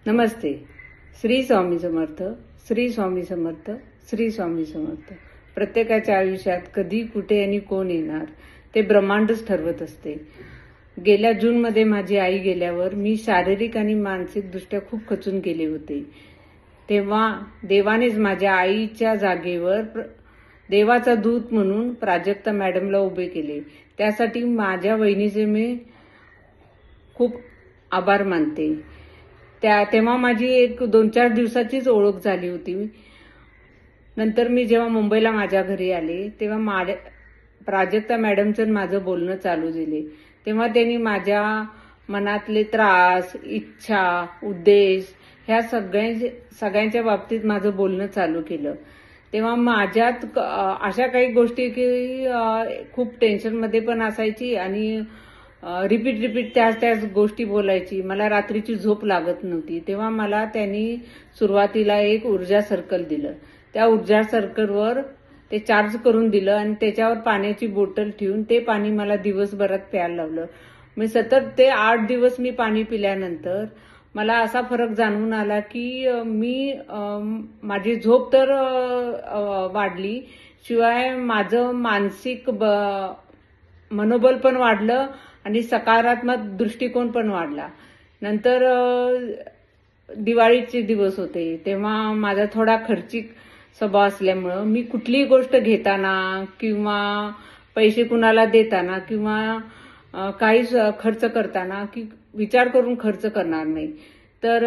नमस्ते. श्री स्वामी समर्थ, श्री स्वामी समर्थ, श्री स्वामी समर्थ. प्रत्येकाच्या आयुष्यात कधी, कुठे आणि कोण येणार ते ब्रह्मांडच ठरवत असते. गेल्या जूनमध्ये माझी आई गेल्यावर मी शारीरिक आणि मानसिक दृष्ट्या खूप खचून गेले होते. तेव्हा देवानेच माझ्या आईच्या जागेवर देवाचा दूत म्हणून प्राजक्ता मॅडमला उभे केले. त्यासाठी माझ्या वहिनीचे मी खूप आभार मानते. तेव्हा माझी एक 2-4 दिवसाचीच ओळख झाली होती. नंतर मी जेव्हा मुंबईला माझ्या घरी आले तेव्हा प्राजक्ता मॅडमचं माझं बोलणं चालू झाले. तेव्हा त्यांनी माझ्या मनातले त्रास, इच्छा, उद्देश ह्या सगळ्यांच्या बाबतीत माझं बोलणं चालू केलं. तेव्हा माझ्यात अशा काही गोष्टी की खूप टेन्शनमध्ये पण असायची आणि रिपीट त्याच गोष्टी बोलायची. मला रात्रीची झोप लागत नव्हती. तेव्हा मला त्यांनी सुरुवातीला एक ऊर्जा सर्कल दिलं. त्या ऊर्जा सर्कलवर ते चार्ज करून दिलं आणि त्याच्यावर पाण्याची बॉटल ठेवून ते पाणी मला दिवसभरात प्यायला लावलं. मी सतत ते 8 दिवस मी पाणी पिल्यानंतर मला असा फरक जाणवून आला की माझी झोप तर वाढली, शिवाय माझं मानसिक मनोबल पण वाढलं आणि सकारात्मक दृष्टिकोन पण वाढला. नंतर दिवाळीचे दिवस होते. तेव्हा माझा थोडा खर्चिक स्वभाव असल्यामुळं मी कुठलीही गोष्ट घेताना किंवा पैसे कुणाला देताना किंवा काही खर्च करताना की विचार करून खर्च करणार नाही. तर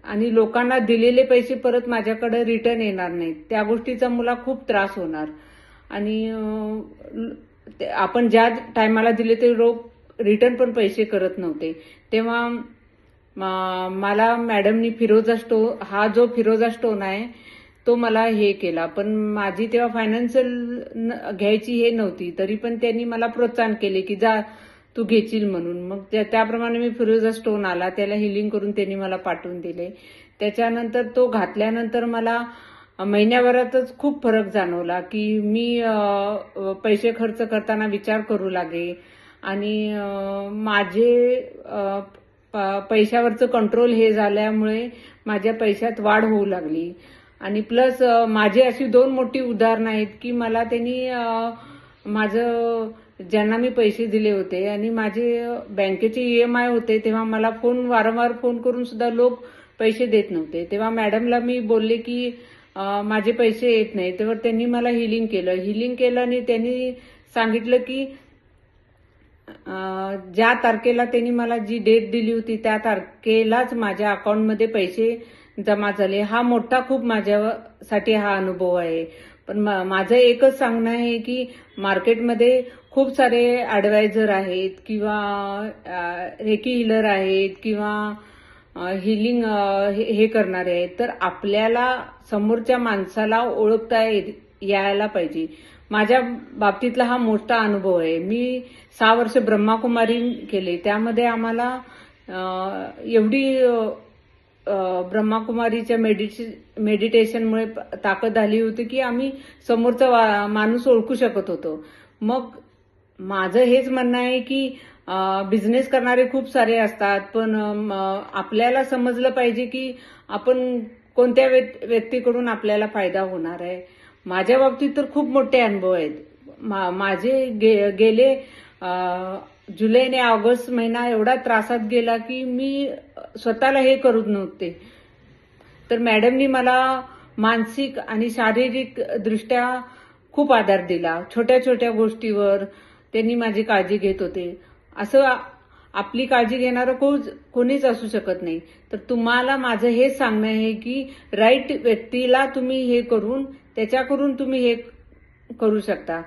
आणि लोकांना दिलेले पैसे परत माझ्याकडे रिटर्न येणार नाहीत. त्या गोष्टीचा मला खूप त्रास होणार आणि आपण ज्या टायमाला दिले ते लोक रिटर्न पण पैसे करत नव्हते. तेव्हा मला मॅडमनी हा जो फिरोजा स्टोन आहे तो मला हे केला. पण माझी तेव्हा फायनान्शियल घ्यायची हे नव्हती, तरी पण त्यांनी मला प्रोत्साहन केले की जा तू घेशील म्हणून. मग त्याप्रमाणे मी फिरोजा स्टोन आला, त्याला हिलिंग करून त्यांनी मला पाठवून दिले. त्याच्यानंतर तो घातल्यानंतर मला महिन्याभरातच खूप फरक जाणवला की मी पैसे खर्च करताना विचार करू लागे आणि माझे पैशावरचं कंट्रोल हे झाल्यामुळे माझ्या पैशात वाढ होऊ लागली. आणि प्लस माझी अशी 2 मोठी उदाहरणं आहेत की मला त्यांनी माझं ज्यांना मी पैसे दिले होते आणि माझे बँकेचे EMI होते, तेव्हा मला वारंवार फोन करून सुद्धा लोक पैसे देत नव्हते. तेव्हा मॅडमला मी बोलले की माझे पैसे येत नाही. तेव्हा त्यांनी मला हिलिंग केलं आणि त्यांनी सांगितलं की ज्या तारखेला त्यांनी मला जी डेट दिली होती त्या तारखेलाच माझ्या अकाउंटमध्ये पैसे जमा झाले. हा मोठा खूप माझ्यासाठी हा अनुभव आहे. पण माझं एकच सांगणं आहे की मार्केटमध्ये खूप सारे ऍडवायझर आहेत किंवा रेकी हिलर आहेत किंवा हिलिंग हे करणारे आहेत. तर आपल्याला समोरच्या माणसाला ओळखता यायला पाहिजे. माझ्या बाबतीतला हा मोठा अनुभव आहे. मी 6 वर्ष ब्रह्माकुमारी केले. त्यामध्ये आम्हाला एवढी ब्रह्माकुमारीच्या मेडिटेशनमुळे ताकद आली होती की आम्ही समोरचा माणूस ओळखू शकत होतो. मग माझं हेच म्हणणं आहे की बिझनेस करणारे खूप सारे असतात, पण आपल्याला समजलं पाहिजे की आपण कोणत्या व्यक्तीकडून आपल्याला फायदा होणार आहे. माझ्या बाबतीत तर खूप मोठे अनुभव आहेत. माझे गेले जुलै आणि ऑगस्ट महिना एवढा त्रासात गेला की मी स्वतःला हे करत नव्हते. तर मॅडमनी मला मानसिक आणि शारीरिक दृष्ट्या खूप आधार दिला. छोट्या छोट्या गोष्टीवर त्यांनी माझी काळजी घेत होते. असं आपली काळजी घेणारं कोणीच असू शकत नाही. तर तुम्हाला माझं हेच सांगणं आहे की राईट व्यक्तीला तुम्ही हे करून त्याच्याकडून तुम्ही हे करू शकता.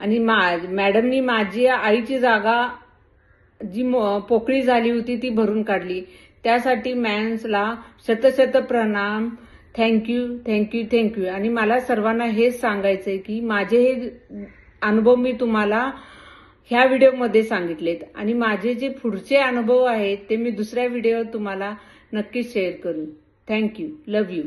आणि मॅडमनी माझी आईची जागा जी पोकळी झाली होती ती भरून काढली. त्यासाठी मॅम्सला शत प्रणाम. थँक्यू. आणि मला सर्वांना हेच सांगायचंय की माझे हे अनुभव मी तुम्हाला ह्या व्हिडिओमध्ये सांगितलेत आणि माझे जे पुढचे अनुभव आहेत ते मी दुसऱ्या व्हिडिओ तुम्हाला नक्कीच शेअर करू. थँक्यू. Love you.